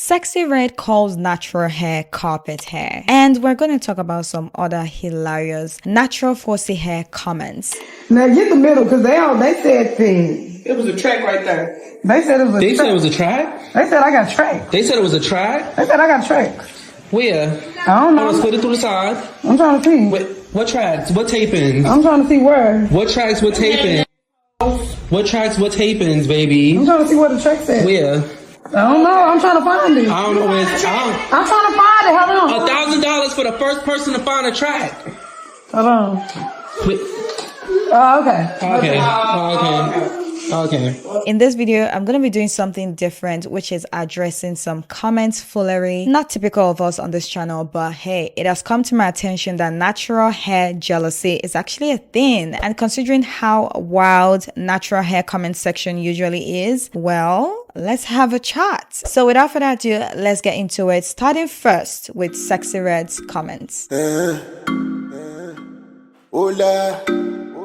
Sexy Red calls natural hair carpet hair. And we're going to talk about some other hilarious natural foresee hair comments. Now get the middle, because they said thing. It was a track right there. They said it was a They track. said it was a track? They said I got track. They said it was a track? They said I got track. Where? I don't know. Let's put it through the side. I'm trying to see. Wait, what tracks? What tapings? I'm trying to see where. What tracks? What tapings? What tracks? What tapings, baby? I'm trying to see what the track said. Where? I don't know. I'm trying to find it. I don't know where it's. I'm trying to find it. Hold on. $1,000 for the first person to find a track. Hold on. Wait, Okay. Okay. In this video, I'm going to be doing something different, which is addressing some comments foolery. Not typical of us on this channel, but hey, it has come to my attention that natural hair jealousy is actually a thing. And considering how wild natural hair comment section usually is, well, let's have a chat. So without further ado, let's get into it, starting first with Sexy Red's comments. Hola.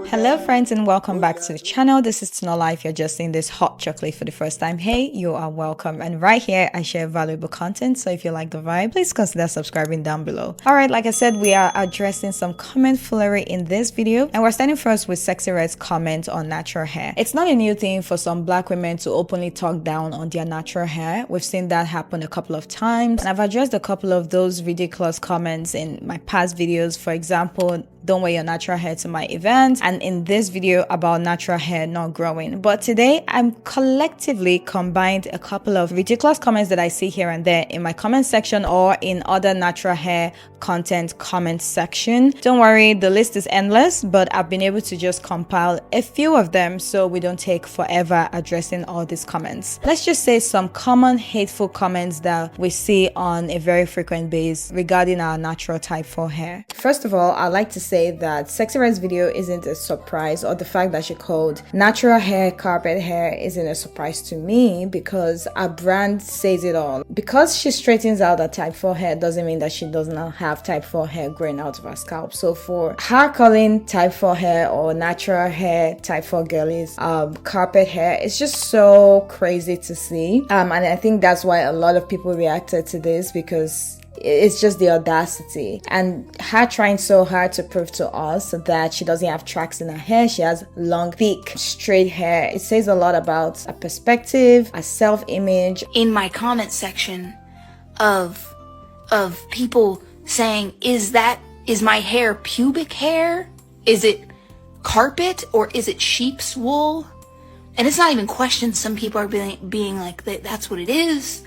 Hello friends and welcome back to the channel. This is Tinuola. If you're just seeing this hot chocolate for the first time, hey, you are welcome. And right here I share valuable content, so if you like the vibe, please consider subscribing down below. Alright, like I said, we are addressing some comment foolery in this video, and we're starting first with Sexy Red's comment on natural hair. It's not a new thing for some black women to openly talk down on their natural hair. We've seen that happen a couple of times, and I've addressed a couple of those ridiculous comments in my past videos. For example, don't wear your natural hair to my event, and in this video about natural hair not growing. But today I'm collectively combined a couple of ridiculous comments that I see here and there in my comment section or in other natural hair content comment section. Don't worry, the list is endless, but I've been able to just compile a few of them so we don't take forever addressing all these comments. Let's just say some common hateful comments that we see on a very frequent basis regarding our natural type 4 hair. First of all, I'd like to say that Sexy Red's video isn't a surprise, or the fact that she called natural hair carpet hair isn't a surprise to me, because our brand says it all. Because she straightens out her type 4 hair doesn't mean that she does not have type 4 hair growing out of her scalp. So for her calling type 4 hair or natural hair type 4 girlies carpet hair, it's just so crazy to see, and I think that's why a lot of people reacted to this, because it's just the audacity and her trying so hard to prove to us that she doesn't have tracks in her hair. She has long, thick, straight hair. It says a lot about a perspective, a self-image. In my comment section of people saying, is my hair pubic hair? Is it carpet or is it sheep's wool? And it's not even questions. Some people are being like, that's what it is.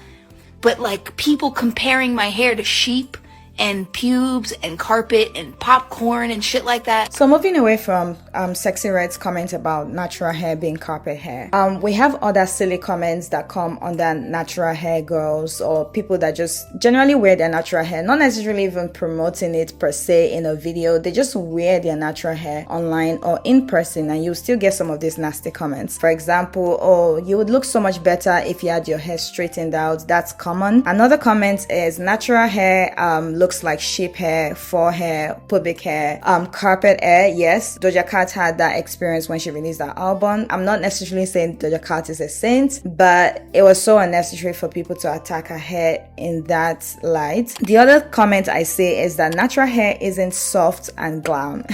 But like people comparing my hair to sheep and pubes and carpet and popcorn and shit like that. So moving away from Sexy Red's comment about natural hair being carpet hair, we have other silly comments that come under natural hair girls or people that just generally wear their natural hair, not necessarily even promoting it per se in a video. They just wear their natural hair online or in person, and you still get some of these nasty comments. For example, oh, you would look so much better if you had your hair straightened out. That's common. Another comment is natural hair looks like sheep hair, forehair, pubic hair, carpet hair. Yes, Doja Cat had that experience when she released that album. I'm not necessarily saying Doja Cat is a saint, but it was so unnecessary for people to attack her hair in that light. The other comment I say is that natural hair isn't soft and glam.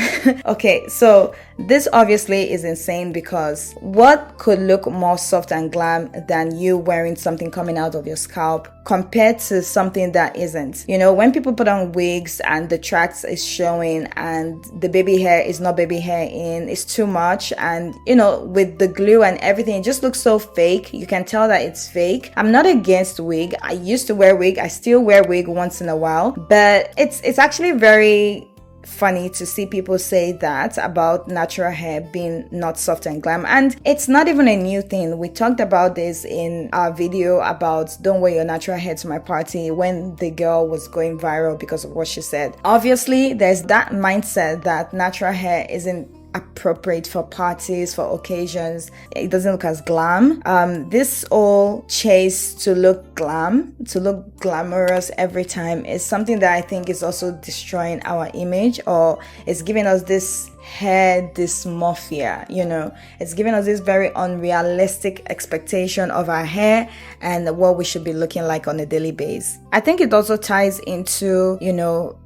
Okay, so this obviously is insane, because what could look more soft and glam than you wearing something coming out of your scalp compared to something that isn't? You know, when people put on wigs and the tracks is showing and the baby hair is not baby hair in, it's too much, and you know, with the glue and everything, it just looks so fake. You can tell that it's fake. I'm not against wig. I used to wear wig. I still wear wig once in a while, but it's actually very funny to see people say that about natural hair being not soft and glam. And it's not even a new thing. We talked about this in our video about don't wear your natural hair to my party, when the girl was going viral because of what she said. Obviously, there's that mindset that natural hair isn't appropriate for parties, for occasions. It doesn't look as glam. This all chase to look glam, to look glamorous every time is something that I think is also destroying our image, or is giving us this hair dysmorphia. It's giving us this very unrealistic expectation of our hair and what we should be looking like on a daily basis. I think it also ties into,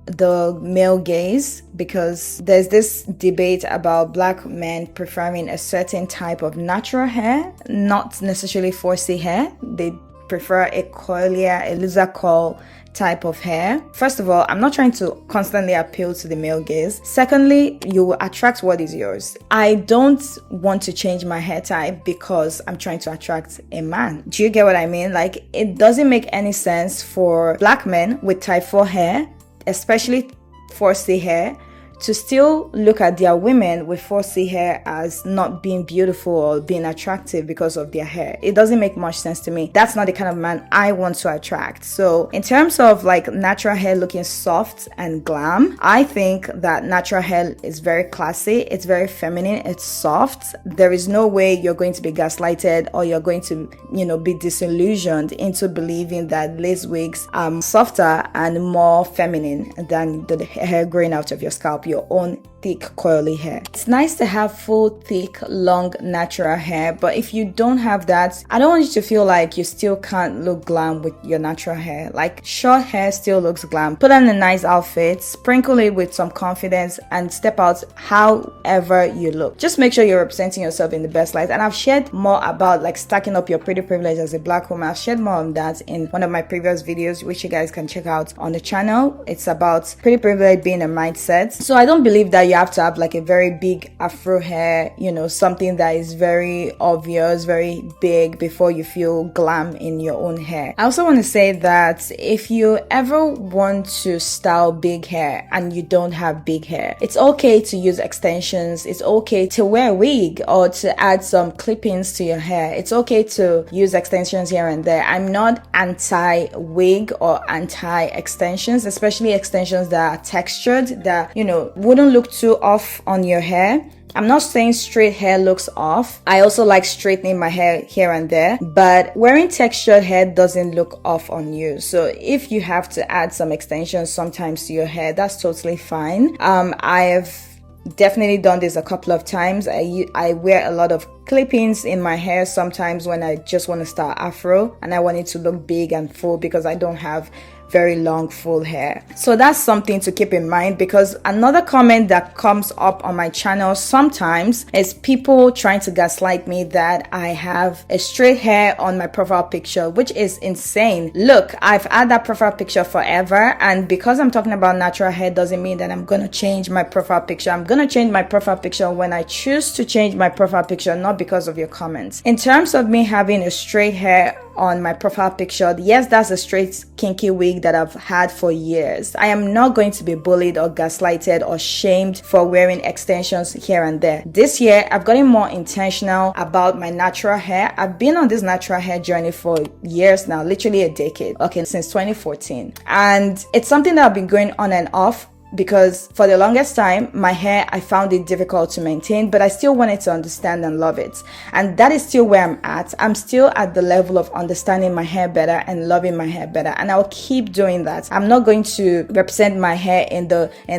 the male gaze, because there's this debate about black men preferring a certain type of natural hair, not necessarily 4C hair. They prefer a coilier, a looser coil type of hair. First of all, I'm not trying to constantly appeal to the male gaze. Secondly, you will attract what is yours. I don't want to change my hair type because I'm trying to attract a man. Do you get what I mean? Like, it doesn't make any sense for black men with type 4 hair, especially 4C hair, to still look at their women with 4C hair as not being beautiful or being attractive because of their hair. It doesn't make much sense to me. That's not the kind of man I want to attract. So in terms of like natural hair looking soft and glam, I think that natural hair is very classy. It's very feminine. It's soft. There is no way you're going to be gaslighted or you're going to, be disillusioned into believing that lace wigs are softer and more feminine than the hair growing out of your scalp, your own thick coily hair. It's nice to have full, thick, long, natural hair, but if you don't have that, I don't want you to feel like you still can't look glam with your natural hair. Like, short hair still looks glam. Put on a nice outfit, sprinkle it with some confidence, and step out however you look. Just make sure you're representing yourself in the best light. And I've shared more about like stacking up your pretty privilege as a black woman. I've shared more on that in one of my previous videos, which you guys can check out on the channel. It's about pretty privilege being a mindset. So I don't believe that you have to have like a very big afro hair, something that is very obvious, very big before you feel glam in your own hair. I also want to say that if you ever want to style big hair and you don't have big hair, it's okay to use extensions. It's okay to wear a wig or to add some clip-ins to your hair. It's okay to use extensions here and there. I'm not anti-wig or anti-extensions, especially extensions that are textured, that, wouldn't look too off on your hair. I'm not saying straight hair looks off. I also like straightening my hair here and there, but wearing textured hair doesn't look off on you. So if you have to add some extensions sometimes to your hair, that's totally fine. I have definitely done this a couple of times. I wear a lot of clip-ins in my hair sometimes when I just want to style afro and I want it to look big and full because I don't have very long full hair. So that's something to keep in mind, because another comment that comes up on my channel sometimes is people trying to gaslight me that I have a straight hair on my profile picture, which is insane. Look, I've had that profile picture forever, and because I'm talking about natural hair doesn't mean that I'm gonna change my profile picture. I'm gonna change my profile picture when I choose to change my profile picture, not because of your comments. In terms of me having a straight hair on my profile picture, yes, that's a straight kinky wig that I've had for years. I am not going to be bullied or gaslighted or shamed for wearing extensions here and there. This year, I've gotten more intentional about my natural hair. I've been on this natural hair journey for years now, literally a decade. Okay, since 2014. And it's something that I've been going on and off, because for the longest time, my hair, I found it difficult to maintain, but I still wanted to understand and love it. And that is still where I'm at. I'm still at the level of understanding my hair better and loving my hair better. And I'll keep doing that. I'm not going to represent my hair in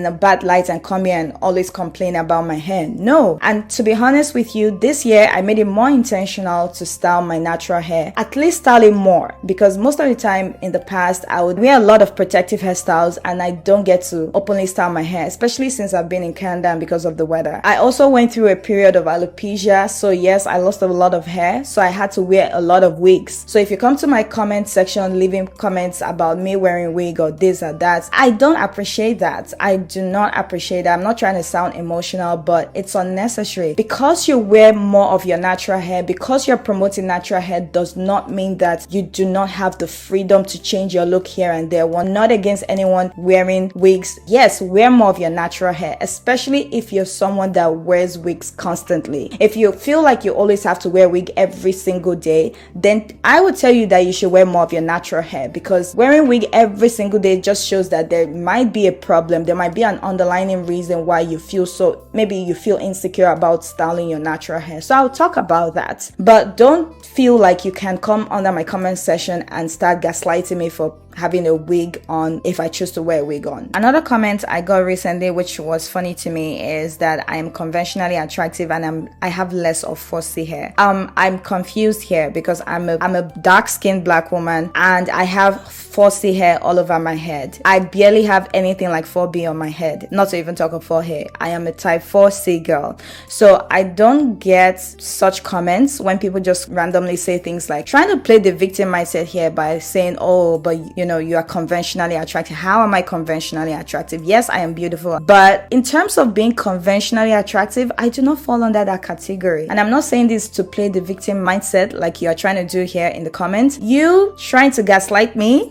a bad light and come here and always complain about my hair. No. And to be honest with you, this year, I made it more intentional to style my natural hair. At least style it more, because most of the time in the past, I would wear a lot of protective hairstyles and I don't get to openly style my hair, especially since I've been in Canada and because of the weather. I also went through a period of alopecia, so yes, I lost a lot of hair, so I had to wear a lot of wigs. So if you come to my comment section leaving comments about me wearing wig or this or that, I don't appreciate that. I do not appreciate that. I'm not trying to sound emotional, but it's unnecessary. Because you wear more of your natural hair, because you're promoting natural hair, does not mean that you do not have the freedom to change your look here and there. We're not against anyone wearing wigs. Yes, wear more of your natural hair, especially if you're someone that wears wigs constantly. If you feel like you always have to wear a wig every single day, then I would tell you that you should wear more of your natural hair, because wearing wig every single day just shows that there might be a problem. There might be an underlying reason why you feel so, maybe you feel insecure about styling your natural hair. So I'll talk about that. But don't feel like you can come under my comment section and start gaslighting me for having a wig on if I choose to wear a wig on. Another comment I got recently, which was funny to me, is that I am conventionally attractive and I have less of fussy hair. I'm confused here because I'm a dark-skinned black woman and I have fussy hair all over my head. I barely have anything like 4B on my head, not to even talk of 4A. I am a type 4C girl. So I don't get such comments when people just randomly say things like trying to play the victim mindset here by saying, oh, but you know, you are conventionally attractive. How am I conventionally attractive? Yes, I am beautiful. But in terms of being conventionally attractive, I do not fall under that category. And I'm not saying this to play the victim mindset like you are trying to do here in the comments. You trying to gaslight me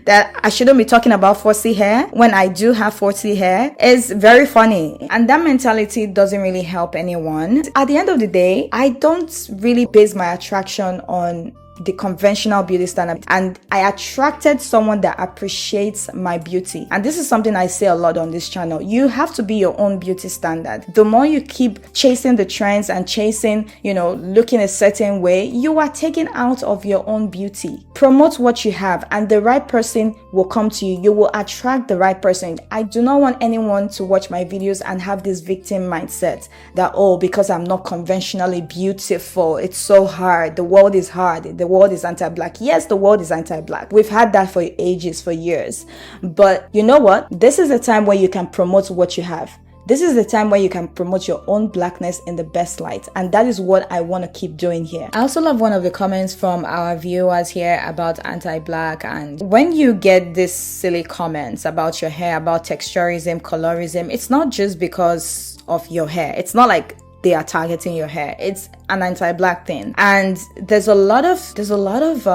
that I shouldn't be talking about 4C hair when I do have 4C hair is very funny. And that mentality doesn't really help anyone. At the end of the day, I don't really base my attraction on the conventional beauty standard, and I attracted someone that appreciates my beauty. And this is something I say a lot on this channel. You have to be your own beauty standard. The more you keep chasing the trends and chasing, you know, looking a certain way, you are taken out of your own beauty. Promote what you have and the right person will come to you. You will attract the right person. I do not want anyone to watch my videos and have this victim mindset that, oh, because I'm not conventionally beautiful, it's so hard. The world is hard. The world is anti-black. Yes, the world is anti-black. We've had that for ages, for years. But you know what? This is a time where you can promote what you have. This is the time where you can promote your own blackness in the best light. And that is what I want to keep doing here. I also love one of the comments from our viewers here about anti-black. And when you get these silly comments about your hair, about texturism, colorism, it's not just because of your hair. It's not like they are targeting your hair. It's an anti-black thing, and there's a lot of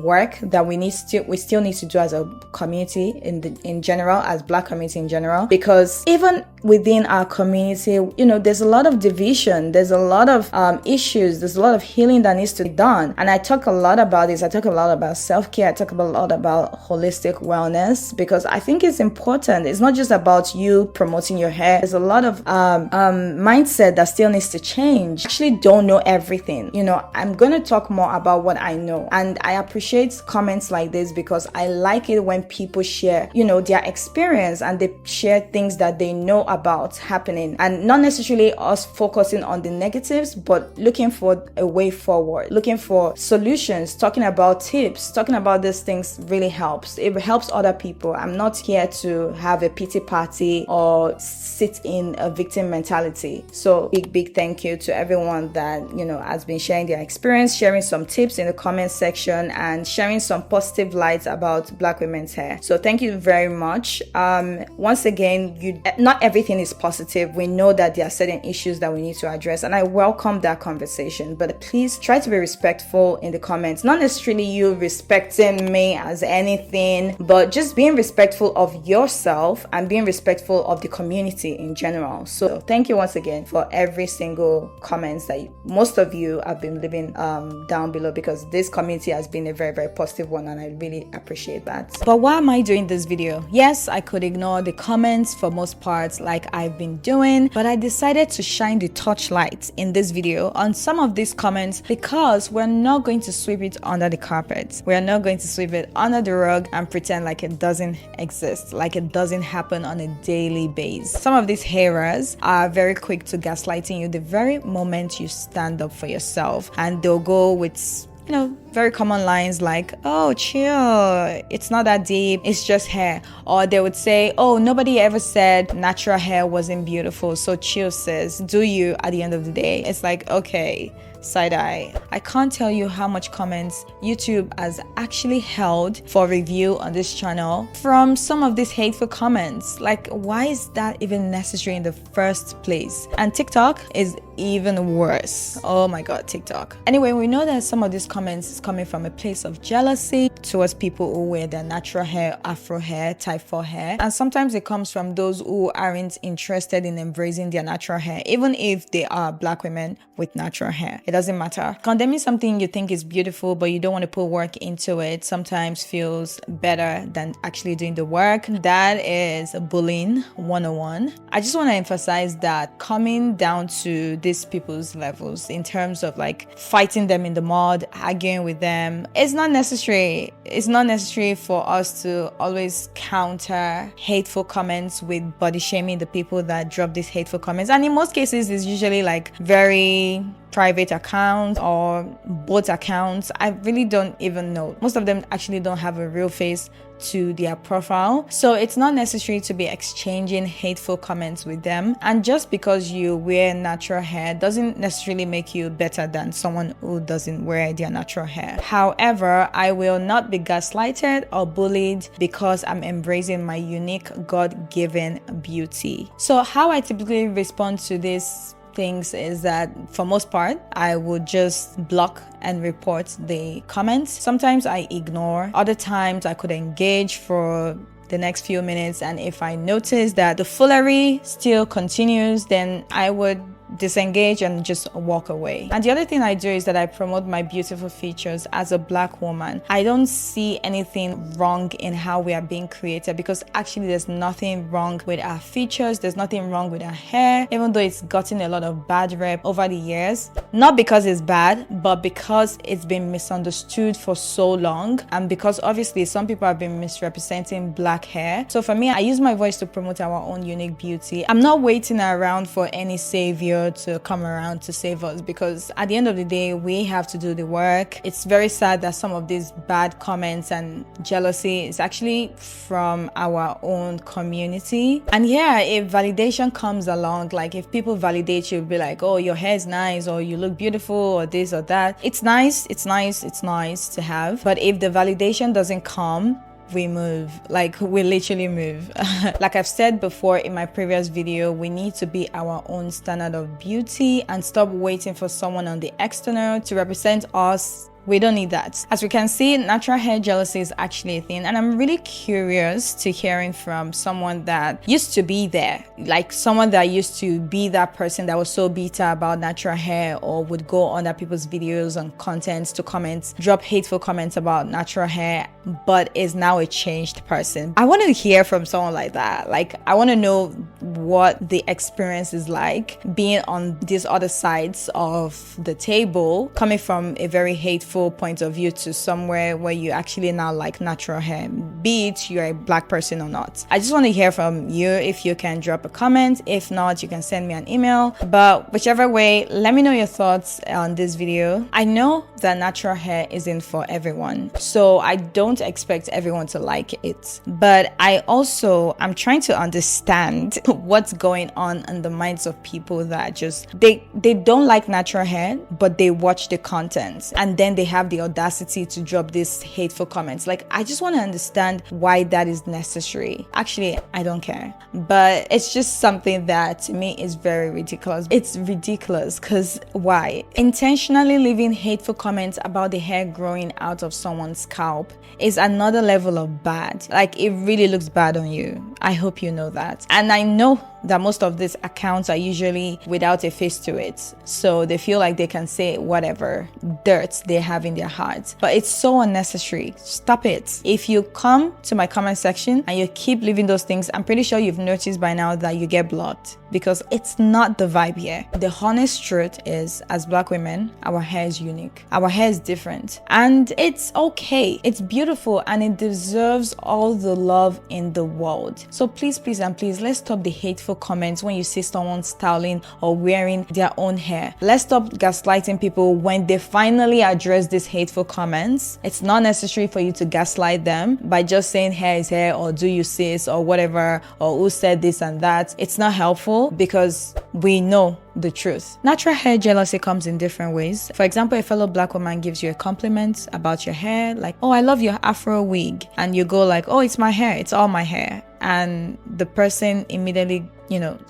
work that we still need to do as a community in general, as black community in general, because even within our community, you know, there's a lot of division, there's a lot of issues, there's a lot of healing that needs to be done. And I talk a lot about this. I talk a lot about self-care. I talk a lot about holistic wellness, because I think it's important. It's not just about you promoting your hair. There's a lot of mindset that still needs to change. I actually don't know everything. You know, I'm gonna talk more about what I know, and I appreciate comments like this because I like it when people share, you know, their experience and they share things that they know about happening, and not necessarily us focusing on the negatives, but looking for a way forward, looking for solutions, talking about tips, talking about these things really helps. It helps other people. I'm not here to have a pity party or sit in a victim mentality. So big thank you to everyone that, you know, has been sharing their experience, sharing some tips in the comment section, and sharing some positive lights about black women's hair. So thank you very much. Once again, not everything is positive. We know that there are certain issues that we need to address, and I welcome that conversation, but please try to be respectful in the comments. Not necessarily you respecting me as anything, but just being respectful of yourself and being respectful of the community in general. So thank you once again for every single comments that most of you have been leaving down below, because this community has been a very positive one, and I really appreciate that. But why am I doing this video? Yes, I could ignore the comments for most parts like I've been doing, but I decided to shine the torchlight in this video on some of these comments, because we're not going to sweep it under the carpet. We're not going to sweep it under the rug and pretend like it doesn't exist, like it doesn't happen on a daily basis. Some of these haters are very quick to gaslighting you the very moment you stand up for yourself, and they'll go with, you know, very common lines like, oh, chill, it's not that deep, it's just hair. Or they would say, oh, nobody ever said natural hair wasn't beautiful, so chill, sis, do you at the end of the day? It's like, okay, side eye. I can't tell you how much comments YouTube has actually held for review on this channel from some of these hateful comments. Like, why is that even necessary in the first place? And TikTok is even worse. Oh my god, TikTok. Anyway, we know that some of these comments is coming from a place of jealousy towards people who wear their natural hair, afro hair, type 4 hair, and sometimes it comes from those who aren't interested in embracing their natural hair, even if they are black women with natural hair. It doesn't matter. Condemning something you think is beautiful but you don't want to put work into it sometimes feels better than actually doing the work. That is bullying 101. I just want to emphasize that coming down to these people's levels in terms of like fighting them in the mud, arguing with them, it's not necessary. It's not necessary for us to always counter hateful comments with body shaming the people that drop these hateful comments. And in most cases, it's usually like very private accounts or bot accounts. I really don't even know. Most of them actually don't have a real face to their profile. So it's not necessary to be exchanging hateful comments with them. And just because you wear natural hair doesn't necessarily make you better than someone who doesn't wear their natural hair. However, I will not be gaslighted or bullied because I'm embracing my unique God-given beauty. So how I typically respond to this things is that for most part I would just block and report the comments. Sometimes I ignore, other times I could engage for the next few minutes, and if I notice that the foolery still continues, then I would disengage and just walk away. And the other thing I do is that I promote my beautiful features as a Black woman. I don't see anything wrong in how we are being created, because actually there's nothing wrong with our features, there's nothing wrong with our hair, even though it's gotten a lot of bad rep over the years. Not because it's bad, but because it's been misunderstood for so long, and because obviously some people have been misrepresenting Black hair. So for me, I use my voice to promote our own unique beauty. I'm not waiting around for any savior to come around to save us, because at the end of the day we have to do the work. It's very sad that some of these bad comments and jealousy is actually from our own community. And yeah, if validation comes along, like if people validate you, be like, oh, your hair is nice, or you look beautiful, or this or that, it's nice to have. But if the validation doesn't come, we move. Like, we literally move. Like I've said before in my previous video, we need to be our own standard of beauty and stop waiting for someone on the external to represent us. We don't need that. As we can see, natural hair jealousy is actually a thing, and I'm really curious to hearing from someone that used to be there, like someone that used to be that person that was so bitter about natural hair, or would go under people's videos and contents to comment, drop hateful comments about natural hair, but is now a changed person. I want to hear from someone like that. Like, I want to know what the experience is like being on these other sides of the table, coming from a very hateful point of view to somewhere where you actually now like natural hair, be it you're a Black person or not. I just want to hear from you. If you can drop a comment, if not, you can send me an email, but whichever way, let me know your thoughts on this video. I know that natural hair isn't for everyone, so I don't expect everyone to like it, but I'm trying to understand what's going on in the minds of people that just they don't like natural hair, but they watch the content and then they have the audacity to drop these hateful comments. Like, I just want to understand why that is necessary. Actually, I don't care, but it's just something that to me is very ridiculous. It's ridiculous because why? Intentionally leaving hateful comments about the hair growing out of someone's scalp is another level of bad. Like, it really looks bad on you. I hope you know that. And I know that most of these accounts are usually without a face to it, so they feel like they can say whatever dirt they have in their hearts, but it's so unnecessary. Stop it. If you come to my comment section and you keep leaving those things, I'm pretty sure you've noticed by now that you get blocked, because it's not the vibe here. The honest truth is, as Black women, our hair is unique, our hair is different, and it's okay, it's beautiful, and it deserves all the love in the world. So please and please, let's stop the hateful comments when you see someone styling or wearing their own hair. Let's stop gaslighting people when they finally address these hateful comments. It's not necessary for you to gaslight them by just saying hair is hair, or do you sis, or whatever, or who said this and that. It's not helpful, because we know the truth. Natural hair jealousy comes in different ways. For example, a fellow Black woman gives you a compliment about your hair, like, oh, I love your afro wig, and you go like, oh, it's my hair, it's all my hair, and the person immediately,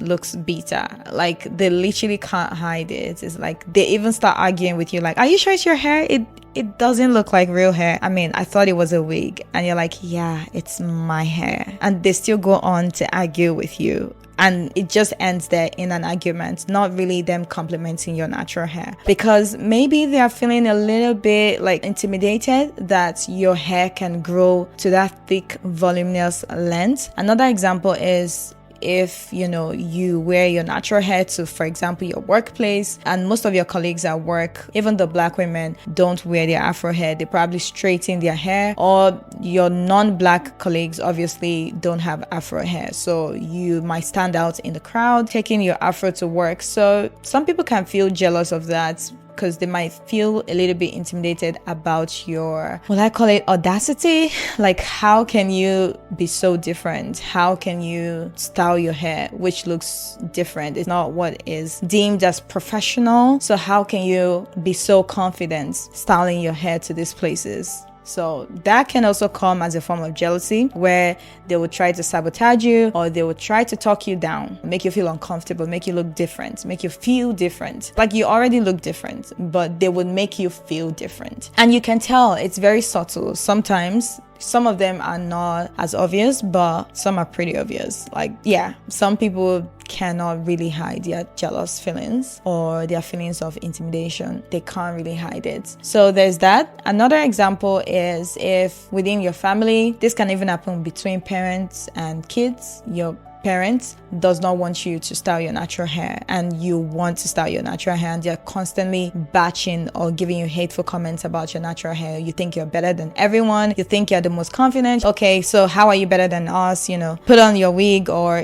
looks bitter. Like, they literally can't hide it. It's like they even start arguing with you, like, are you sure it's your hair? it doesn't look like real hair. I mean, I thought it was a wig. And you're like, yeah, it's my hair. And they still go on to argue with you. And it just ends there in an argument, not really them complimenting your natural hair. Because maybe they are feeling a little bit like intimidated that your hair can grow to that thick, voluminous length. Another example is if you wear your natural hair to, for example, your workplace, and most of your colleagues at work, even the black women, don't wear their afro hair. They probably straighten their hair, or your non-black colleagues obviously don't have afro hair, so you might stand out in the crowd taking your afro to work. So some people can feel jealous of that, because they might feel a little bit intimidated about your, well, I call it audacity. Like, how can you be so different? How can you style your hair which looks different? It's not what is deemed as professional. So how can you be so confident styling your hair to these places? So that can also come as a form of jealousy, where they will try to sabotage you, or they will try to talk you down, make you feel uncomfortable, make you look different, make you feel different. Like you already look different, but they would make you feel different. And you can tell it's very subtle. Sometimes some of them are not as obvious, but some are pretty obvious. Like, yeah, some people cannot really hide their jealous feelings or their feelings of intimidation. They can't really hide it. So there's that. Another example is if within your family, this can even happen between parents and kids. Your parent does not want you to style your natural hair, and you want to style your natural hair, and they're constantly bashing or giving you hateful comments about your natural hair. You think you're better than everyone. You think you're the most confident. Okay, so how are you better than us? Put on your wig, or,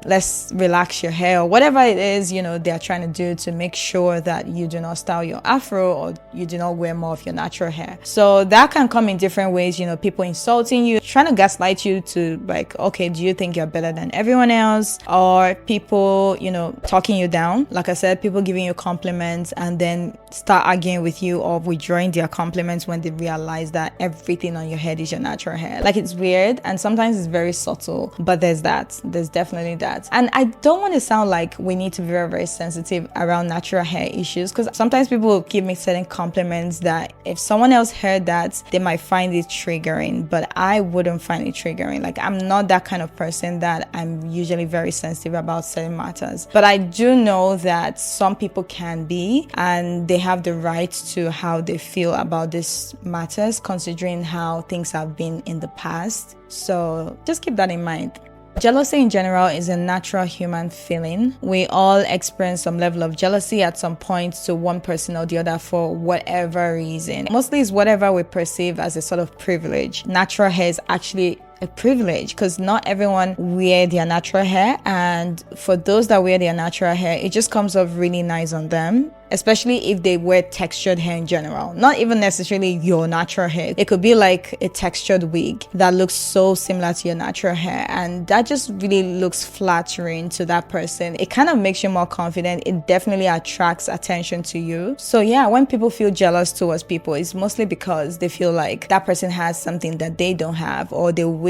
let's relax your hair, or whatever it is, they're trying to do to make sure that you do not style your afro, or you do not wear more of your natural hair. So that can come in different ways, people insulting you, trying to gaslight you to like, okay, do you think you're better than everyone else? Or people, talking you down. Like I said, people giving you compliments and then start arguing with you or withdrawing their compliments when they realize that everything on your head is your natural hair. Like, it's weird, and sometimes it's very subtle, but there's definitely that. And I don't want to sound like we need to be very, very sensitive around natural hair issues, because sometimes people will give me certain compliments that if someone else heard that, they might find it triggering, but I wouldn't find it triggering. Like, I'm not that kind of person that I'm usually very sensitive about certain matters, but I do know that some people can be, and they have the right to how they feel about these matters, considering how things have been in the past. So just keep that in mind. Jealousy in general is a natural human feeling. We all experience some level of jealousy at some point to one person or the other for whatever reason. Mostly it's whatever we perceive as a sort of privilege. Natural hair is actually a privilege, because not everyone wear their natural hair, and for those that wear their natural hair, it just comes off really nice on them, especially if they wear textured hair in general. Not even necessarily your natural hair. It could be like a textured wig that looks so similar to your natural hair, and that just really looks flattering to that person. It kind of makes you more confident. It definitely attracts attention to you. So yeah, when people feel jealous towards people, it's mostly because they feel like that person has something that they don't have, or they wish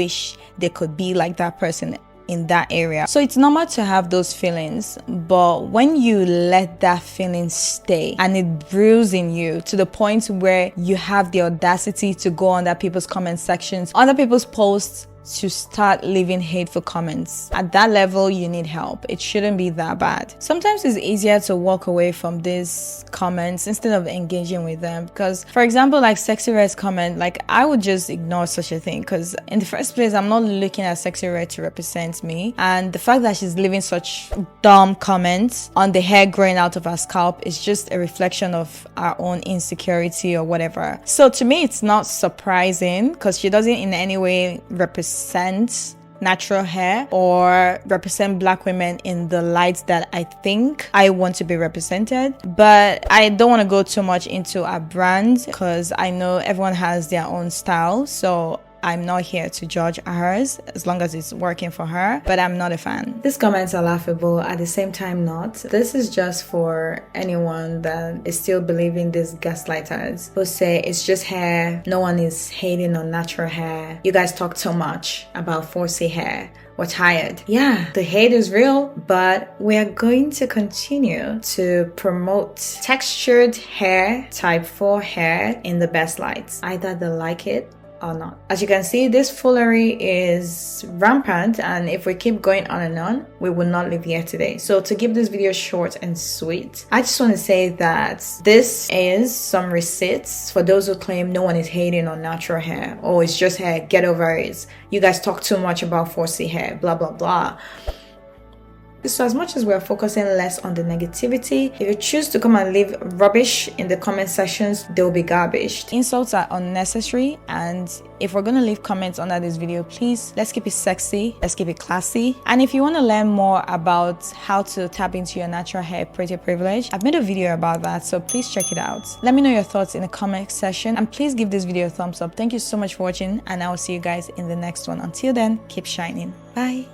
they could be like that person in that area. So it's normal to have those feelings, but when you let that feeling stay and it brews in you to the point where you have the audacity to go on people's comment sections, other people's posts, to start leaving hateful comments, at that level you need help. It shouldn't be that bad. Sometimes it's easier to walk away from these comments instead of engaging with them, because for example, like Sexy Red's comment, like I would just ignore such a thing, because in the first place I'm not looking at Sexy Red to represent me, and the fact that she's leaving such dumb comments on the hair growing out of her scalp is just a reflection of our own insecurity or whatever. So to me it's not surprising, because she doesn't in any way represent natural hair or represent black women in the light that I think I want to be represented. But I don't want to go too much into our brand, because I know everyone has their own style, so I'm not here to judge hers as long as it's working for her, but I'm not a fan. These comments are laughable, at the same time not. This is just for anyone that is still believing these gaslighters who say it's just hair, no one is hating on natural hair, you guys talk too much about 4C hair, we're tired. Yeah, the hate is real, but we are going to continue to promote textured hair, type 4 hair in the best lights. Either they like it or not. As you can see, this foolery is rampant, and if we keep going on and on, we will not leave here today. So to keep this video short and sweet, I just want to say that this is some receipts for those who claim no one is hating on natural hair. Oh, it's just hair, get over it. You guys talk too much about 4C hair, blah blah blah. So as much as we're focusing less on the negativity, if you choose to come and leave rubbish in the comment sections, they'll be garbage. Insults are unnecessary, and if we're gonna leave comments under this video, please, let's keep it sexy, let's keep it classy. And if you want to learn more about how to tap into your natural hair pretty privilege, I've made a video about that, so please check it out. Let me know your thoughts in the comment section, and please give this video a thumbs up. Thank you so much for watching, and I will see you guys in the next one. Until then, keep shining. Bye.